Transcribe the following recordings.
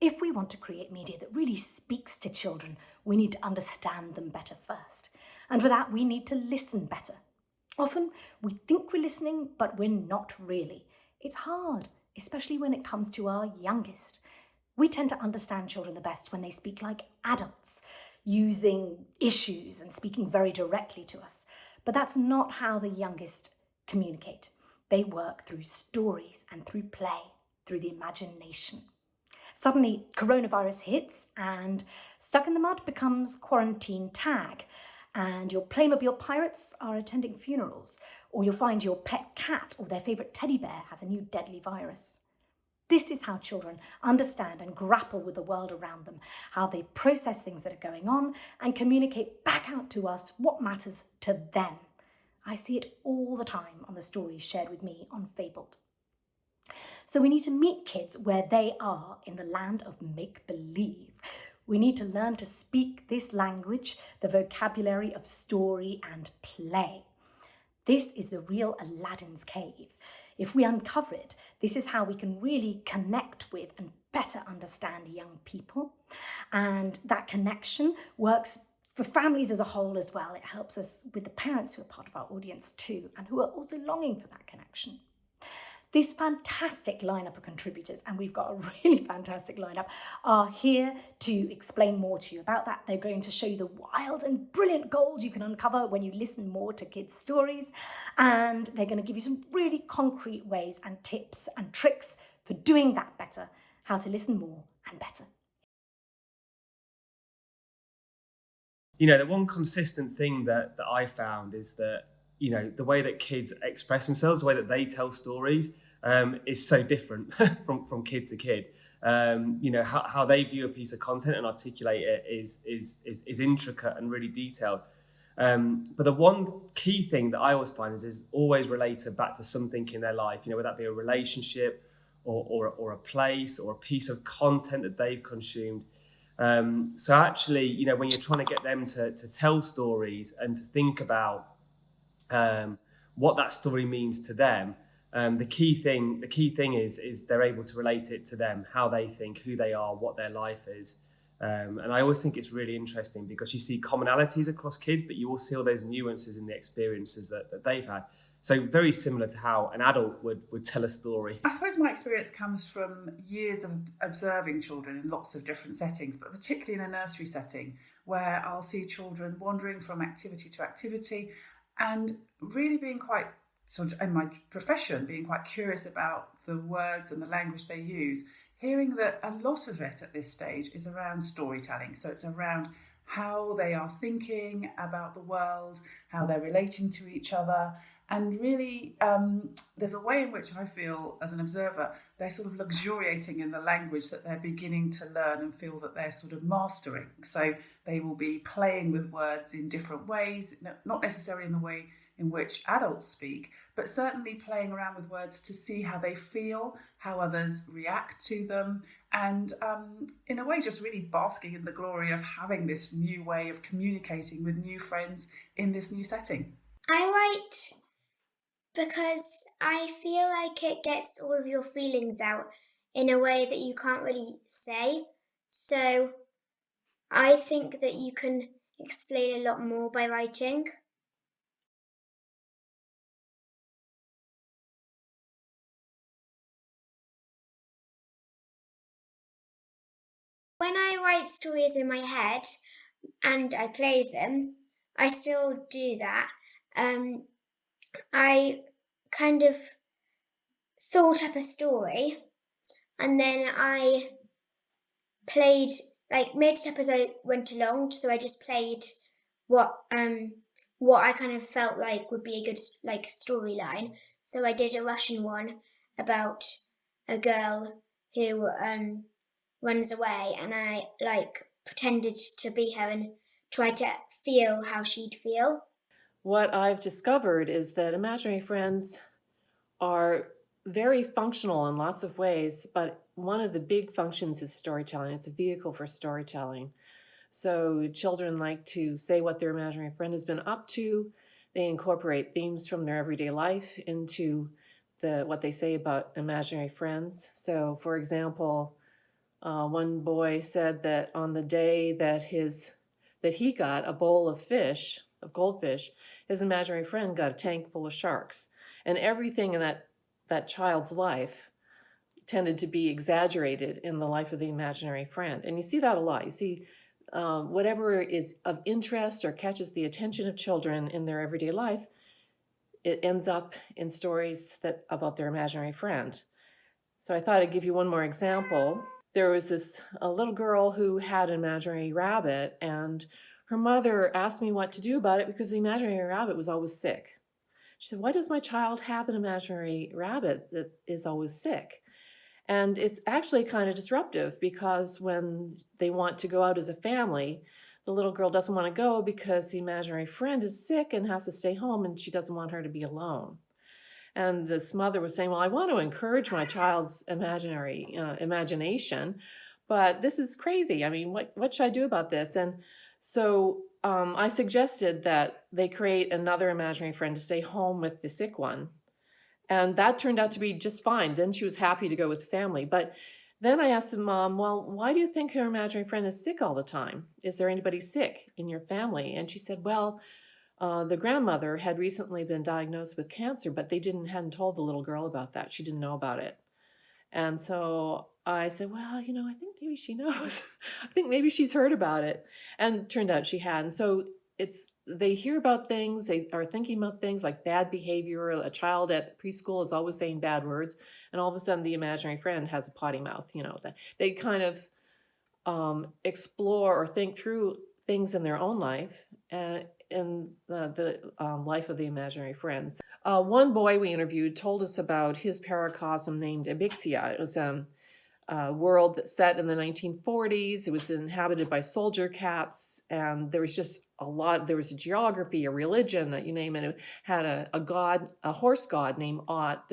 If we want to create media that really speaks to children, we need to understand them better first. And for that, we need to listen better. Often we think we're listening, but we're not really. It's hard, especially when it comes to our youngest. We tend to understand children the best when they speak like adults, using issues and speaking very directly to us. But that's not how the youngest communicate. They work through stories and through play, through the imagination. Suddenly, coronavirus hits and Stuck in the Mud becomes quarantine tag, and your Playmobil pirates are attending funerals, or you'll find your pet cat or their favourite teddy bear has a new deadly virus. This is how children understand and grapple with the world around them, how they process things that are going on and communicate back out to us what matters to them. I see it all the time on the stories shared with me on Fabled. So we need to meet kids where they are in the land of make-believe. We need to learn to speak this language, the vocabulary of story and play. This is the real Aladdin's cave. If we uncover it, this is how we can really connect with and better understand young people. And that connection works for families as a whole as well. It helps us with the parents who are part of our audience too, and who are also longing for that connection. This fantastic lineup of contributors, and we've got a really fantastic lineup, are here to explain more to you about that. They're going to show you the wild and brilliant gold you can uncover when you listen more to kids' stories, and they're going to give you some really concrete ways and tips and tricks for doing that better, how to listen more and better. The one consistent thing that I found is that, the way that kids express themselves, the way that they tell stories, is so different from kid to kid. How they view a piece of content and articulate it is intricate and really detailed. But the one key thing that I always find is always related back to something in their life, whether that be a relationship or a place or a piece of content that they've consumed. So actually, when you're trying to get them to tell stories and to think about what that story means to them, the key thing is they're able to relate it to them, how they think, who they are, what their life is. And I always think it's really interesting because you see commonalities across kids, but you also see all those nuances in the experiences that they've had. So very similar to how an adult would tell a story. I suppose my experience comes from years of observing children in lots of different settings, but particularly in a nursery setting where I'll see children wandering from activity to activity and really being quite, sort of in my profession, being quite curious about the words and the language they use, hearing that a lot of it at this stage is around storytelling. So it's around how they are thinking about the world, how they're relating to each other. And really, there's a way in which I feel, as an observer, they're sort of luxuriating in the language that they're beginning to learn and feel that they're sort of mastering. So they will be playing with words in different ways, not necessarily in the way in which adults speak, but certainly playing around with words to see how they feel, how others react to them, and in a way just really basking in the glory of having this new way of communicating with new friends in this new setting. I write because I feel like it gets all of your feelings out in a way that you can't really say. So I think that you can explain a lot more by writing. When I write stories in my head and I play them, I still do that. I kind of thought up a story and then I played, made it up as I went along. So I just played what I kind of felt like would be a good storyline. So I did a Russian one about a girl who runs away, and I pretended to be her and tried to feel how she'd feel. What I've discovered is that imaginary friends are very functional in lots of ways, but one of the big functions is storytelling. It's a vehicle for storytelling. So children like to say what their imaginary friend has been up to. They incorporate themes from their everyday life into what they say about imaginary friends. So, for example, One boy said that on the day that he got a bowl of goldfish, his imaginary friend got a tank full of sharks. And everything in that child's life tended to be exaggerated in the life of the imaginary friend. And you see that a lot. You see whatever is of interest or catches the attention of children in their everyday life, it ends up in stories about their imaginary friend. So I thought I'd give you one more example. There was a little girl who had an imaginary rabbit, and her mother asked me what to do about it because the imaginary rabbit was always sick. She said, "Why does my child have an imaginary rabbit that is always sick?" And it's actually kind of disruptive because when they want to go out as a family, the little girl doesn't want to go because the imaginary friend is sick and has to stay home, and she doesn't want her to be alone. And this mother was saying, "Well, I want to encourage my child's imagination, but this is crazy. I mean, what should I do about this?" And so I suggested that they create another imaginary friend to stay home with the sick one. And that turned out to be just fine. Then she was happy to go with the family. But then I asked the mom, "Well, why do you think your imaginary friend is sick all the time? Is there anybody sick in your family?" And she said, "Well, the grandmother had recently been diagnosed with cancer, but they hadn't told the little girl about that. She didn't know about it." And so I said, "Well, I think maybe she knows. I think maybe she's heard about it." And it turned out she had. And so they hear about things, they are thinking about things like bad behavior. A child at preschool is always saying bad words, and all of a sudden the imaginary friend has a potty mouth. They kind of explore or think through things in their own life and in the life of the imaginary friends. One boy we interviewed told us about his paracosm named Abixia. It was a world that set in the 1940s. It was inhabited by soldier cats, and there was just a lot. There was a geography, a religion, you name it. It had a god, a horse god named Ott.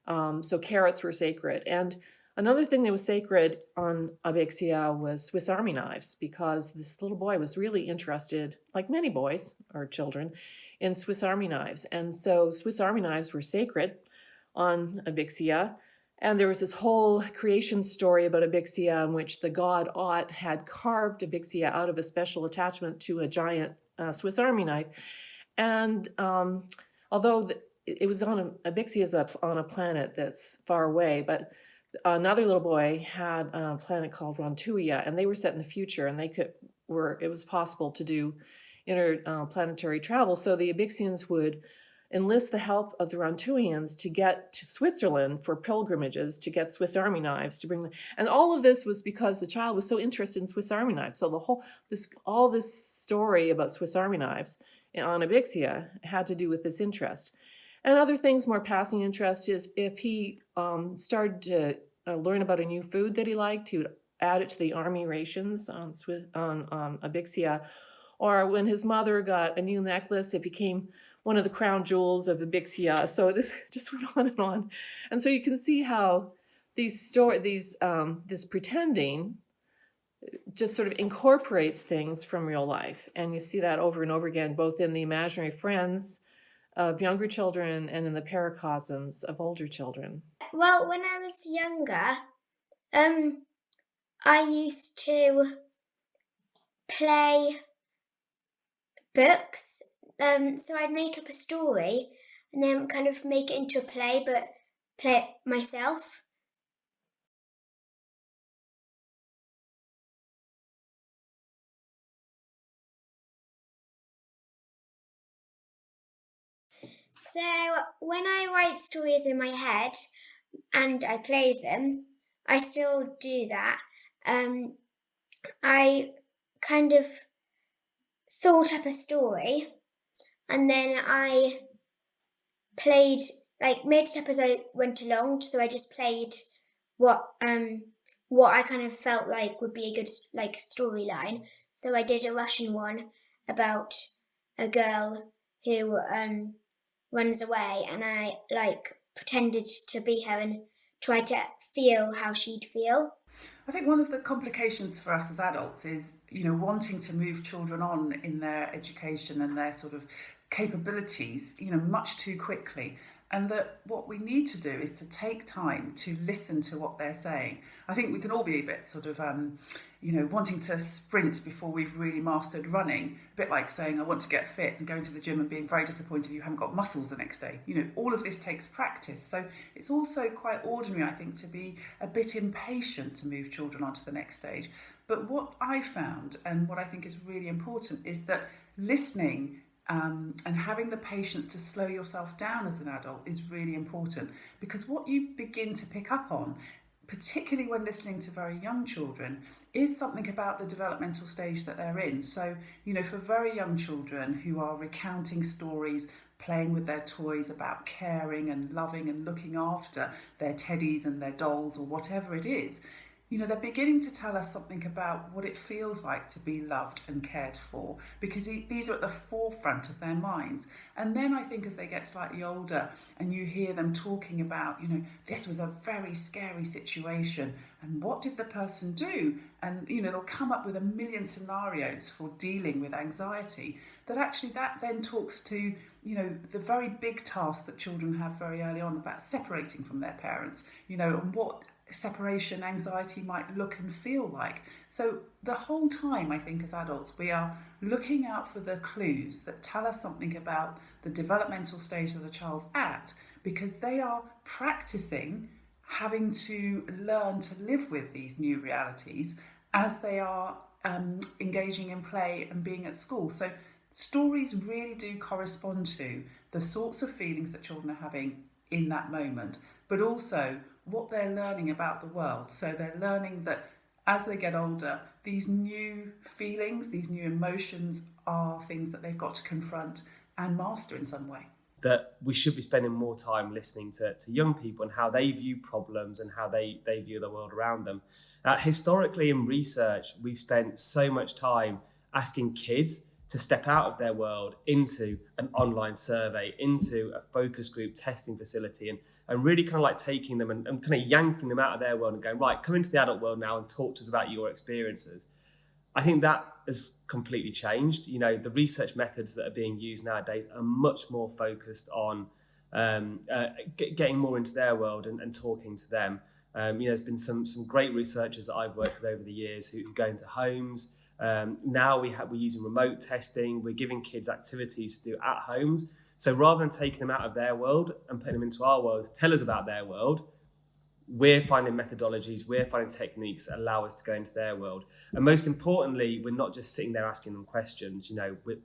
So carrots were sacred. And another thing that was sacred on Abixia was Swiss Army knives, because this little boy was really interested, like many boys or children, in Swiss Army knives. And so Swiss Army knives were sacred on Abixia. And there was this whole creation story about Abixia in which the god Ott had carved Abixia out of a special attachment to a giant Swiss Army knife. And although it was Abixia is on a planet that's far away, but another little boy had a planet called Rontuia, and they were set in the future, and it was possible to do interplanetary travel. So the Abixians would enlist the help of the Rontuians to get to Switzerland for pilgrimages, to get Swiss Army knives, to bring them. And all of this was because the child was so interested in Swiss Army knives. So all this story about Swiss Army knives on Abixia had to do with this interest. And other things, more passing interest, is if he started to learn about a new food that he liked, he would add it to the army rations on Abixia. Or when his mother got a new necklace, it became one of the crown jewels of Abixia. So this just went on and on. And so you can see how this pretending just sort of incorporates things from real life. And you see that over and over again, both in the imaginary friends of younger children and in the paracosms of older children. Well, when I was younger, I used to play books. So I'd make up a story and then kind of make it into a play, but play it myself. So when I write stories in my head and I play them, I still do that. I kind of thought up a story and then I made it up as I went along. So I just played what I kind of felt like would be a good storyline. So I did a Russian one about a girl who runs away, and I pretended to be her and tried to feel how she'd feel. I think one of the complications for us as adults is, wanting to move children on in their education and their sort of capabilities, much too quickly. And that what we need to do is to take time to listen to what they're saying. I think we can all be a bit sort of, wanting to sprint before we've really mastered running. A bit like saying, I want to get fit and going to the gym and being very disappointed you haven't got muscles the next day. All of this takes practice. So it's also quite ordinary, I think, to be a bit impatient to move children onto the next stage. But what I found, and what I think is really important, is that listening and having the patience to slow yourself down as an adult is really important, because what you begin to pick up on, particularly when listening to very young children, is something about the developmental stage that they're in. So, for very young children who are recounting stories, playing with their toys about caring and loving and looking after their teddies and their dolls or whatever it is, they're beginning to tell us something about what it feels like to be loved and cared for, because these are at the forefront of their minds. And then I think as they get slightly older and you hear them talking about, this was a very scary situation and what did the person do? And, they'll come up with a million scenarios for dealing with anxiety, that then talks to, the very big task that children have very early on about separating from their parents, and what separation anxiety might look and feel like. So the whole time, I think, as adults, we are looking out for the clues that tell us something about the developmental stage that a child's at, because they are practicing having to learn to live with these new realities as they are engaging in play and being at school. So stories really do correspond to the sorts of feelings that children are having in that moment, but also what they're learning about the world. So they're learning that as they get older, these new feelings, these new emotions are things that they've got to confront and master in some way. That we should be spending more time listening to young people and how they view problems and how they view the world around them. Historically in research, we've spent so much time asking kids to step out of their world into an online survey, into a focus group testing facility, and really kind of like taking them and kind of yanking them out of their world and going, right, come into the adult world now and talk to us about your experiences. I think that has completely changed. The research methods that are being used nowadays are much more focused on getting more into their world and talking to them. There's been some great researchers that I've worked with over the years who go into homes. Now we're using remote testing. We're giving kids activities to do at homes. So rather than taking them out of their world and putting them into our world to tell us about their world, we're finding methodologies, we're finding techniques that allow us to go into their world. And most importantly, we're not just sitting there asking them questions.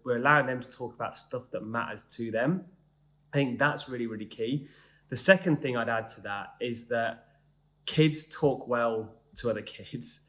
We're allowing them to talk about stuff that matters to them. I think that's really, really key. The second thing I'd add to that is that kids talk well to other kids.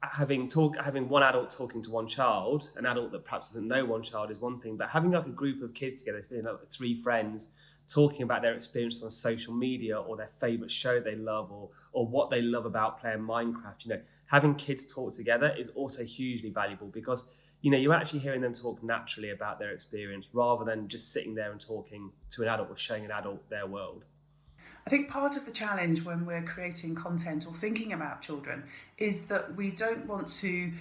Having one adult talking to one child, an adult that perhaps doesn't know one child, is one thing, but having like a group of kids together, three friends talking about their experiences on social media or their favorite show they love or what they love about playing Minecraft, having kids talk together is also hugely valuable, because you're actually hearing them talk naturally about their experience rather than just sitting there and talking to an adult or showing an adult their world. I think part of the challenge when we're creating content or thinking about children is that we don't want to,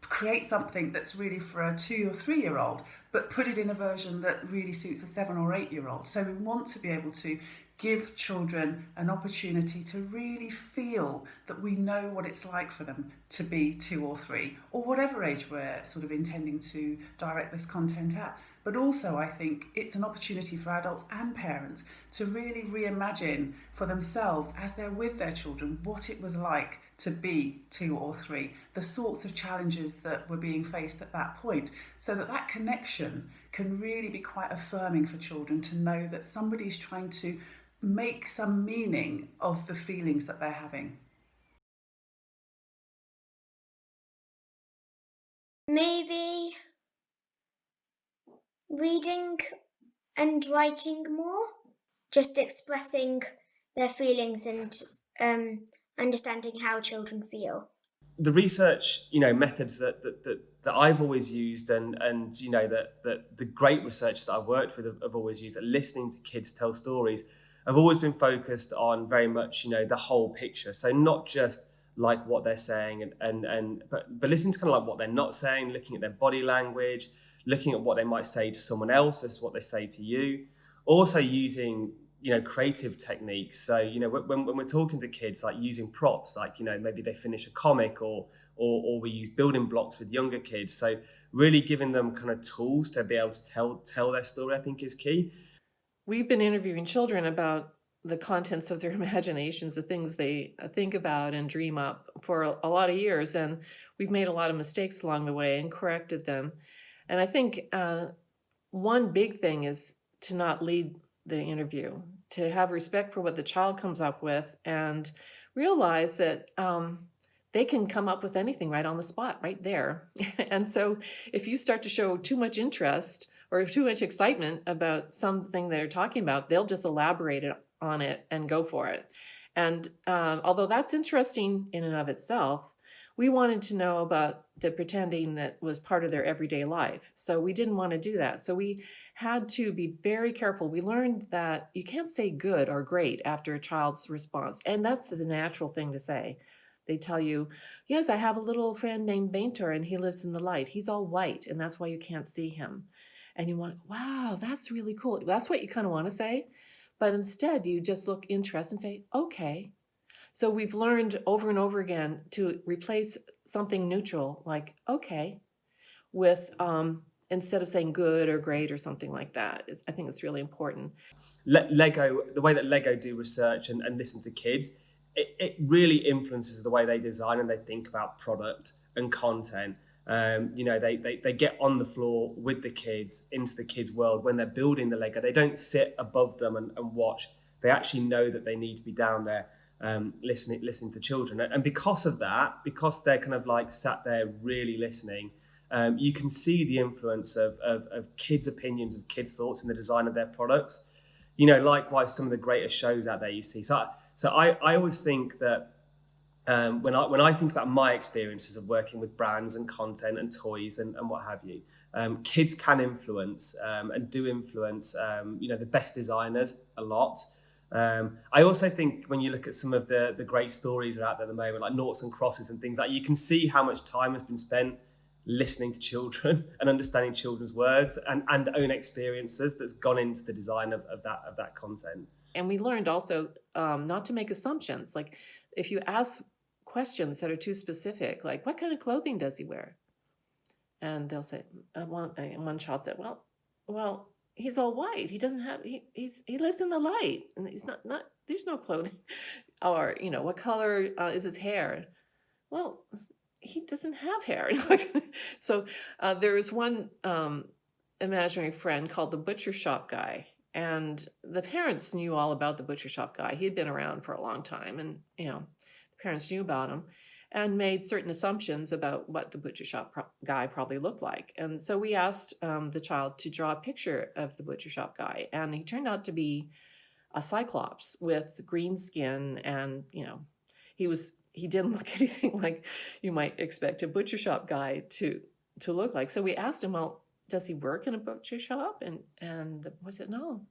create something that's really for a 2 or 3 year old, but put it in a version that really suits a 7 or 8 year old. So we want to be able to give children an opportunity to really feel that we know what it's like for them to be 2 or 3, or whatever age we're sort of intending to direct this content at. But also, I think it's an opportunity for adults and parents to really reimagine for themselves, as they're with their children, what it was like to be 2 or 3, the sorts of challenges that were being faced at that point, so that connection can really be quite affirming for children to know that somebody's trying to make some meaning of the feelings that they're having. Maybe reading and writing more, just expressing their feelings and understanding how children feel. The research, methods that I've always used, and that the great researchers that I've worked with have always used, and listening to kids tell stories, have always been focused on very much, the whole picture. So not just like what they're saying, but listening to kind of like what they're not saying, looking at their body language, looking at what they might say to someone else versus what they say to you. Also using, creative techniques. So, when we're talking to kids, like using props, like, maybe they finish a comic or we use building blocks with younger kids. So really giving them kind of tools to be able to tell their story, I think, is key. We've been interviewing children about the contents of their imaginations, the things they think about and dream up for a lot of years. And we've made a lot of mistakes along the way and corrected them. And I think one big thing is to not lead the interview, to have respect for what the child comes up with and realize that they can come up with anything right on the spot, right there. And so if you start to show too much interest or too much excitement about something they're talking about, they'll just elaborate on it and go for it. And although that's interesting in and of itself, we wanted to know about the pretending that was part of their everyday life. So we didn't want to do that. So we had to be very careful. We learned that you can't say good or great after a child's response. And that's the natural thing to say. They tell you, yes, I have a little friend named Bainter and he lives in the light. He's all white and that's why you can't see him. And you want, wow, that's really cool. That's what you kind of want to say. But instead, you just look interested and say, okay. So we've learned over and over again to replace something neutral, like, okay, with instead of saying good or great or something like that. I think it's really important. Lego, the way that Lego do research and listen to kids, it really influences the way they design and they think about product and content. They get on the floor with the kids, into the kids' world when they're building the Lego. They don't sit above them and watch. They actually know that they need to be down there listening to children. And because of that, because they're kind of like sat there really listening, you can see the influence of kids' opinions, of kids' thoughts in the design of their products. Likewise, some of the greatest shows out there you see. So I always think that when I think about my experiences of working with brands and content and toys and what have you, kids can influence and do influence the best designers a lot. I also think when you look at some of the great stories that are out there at the moment, like Noughts and Crosses and things like that, you can see how much time has been spent listening to children and understanding children's words and own experiences that's gone into the design of that content. And we learned also not to make assumptions. Like if you ask questions that are too specific, like what kind of clothing does he wear? And they'll say, one child said, well, he's all white. He doesn't have, he lives in the light and he's not, there's no clothing. Or, what color is his hair? Well, he doesn't have hair. So there's one imaginary friend called the butcher shop guy. And the parents knew all about the butcher shop guy. He had been around for a long time and, the parents knew about him and made certain assumptions about what the butcher shop guy probably looked like. And so we asked the child to draw a picture of the butcher shop guy. And he turned out to be a cyclops with green skin. And, he didn't look anything like you might expect a butcher shop guy to look like. So we asked him, well, does he work in a butcher shop? And the boy said, no.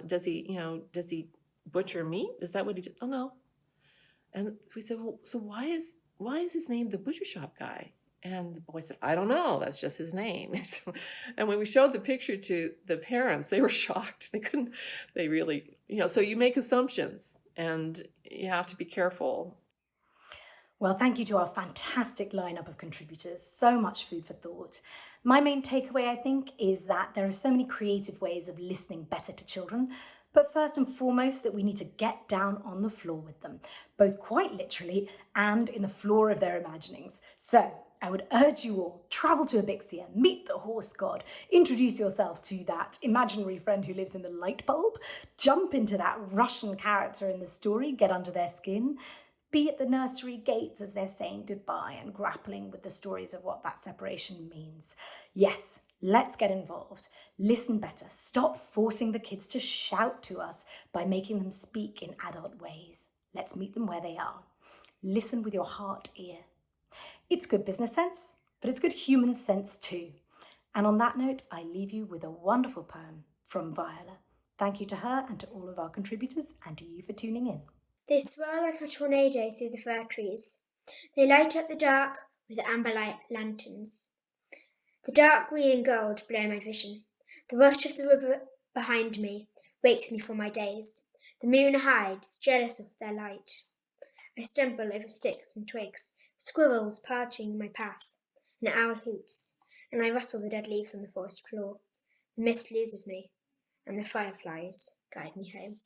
Does he butcher meat? Is that what he did? Oh, no. And we said, well, so why is his name the butcher shop guy? And the boy said, I don't know. That's just his name. And when we showed the picture to the parents, they were shocked. They really, so you make assumptions and you have to be careful. Well, thank you to our fantastic lineup of contributors. So much food for thought. My main takeaway, I think, is that there are so many creative ways of listening better to children, but first and foremost that we need to get down on the floor with them, both quite literally and in the floor of their imaginings. So I would urge you all, travel to Abixia, meet the horse god, introduce yourself to that imaginary friend who lives in the light bulb, jump into that Russian character in the story, get under their skin, be at the nursery gates as they're saying goodbye and grappling with the stories of what that separation means. Yes, let's get involved. Listen better. Stop forcing the kids to shout to us by making them speak in adult ways. Let's meet them where they are. Listen with your heart ear. It's good business sense, but it's good human sense too. And on that note, I leave you with a wonderful poem from Viola. Thank you to her and to all of our contributors and to you for tuning in. They swirl like a tornado through the fir trees. They light up the dark with amber light lanterns. The dark green and gold blur my vision. The rush of the river behind me wakes me from my daze. The moon hides, jealous of their light. I stumble over sticks and twigs, squirrels parting my path. An owl hoots, and I rustle the dead leaves on the forest floor. The mist loses me, and the fireflies guide me home.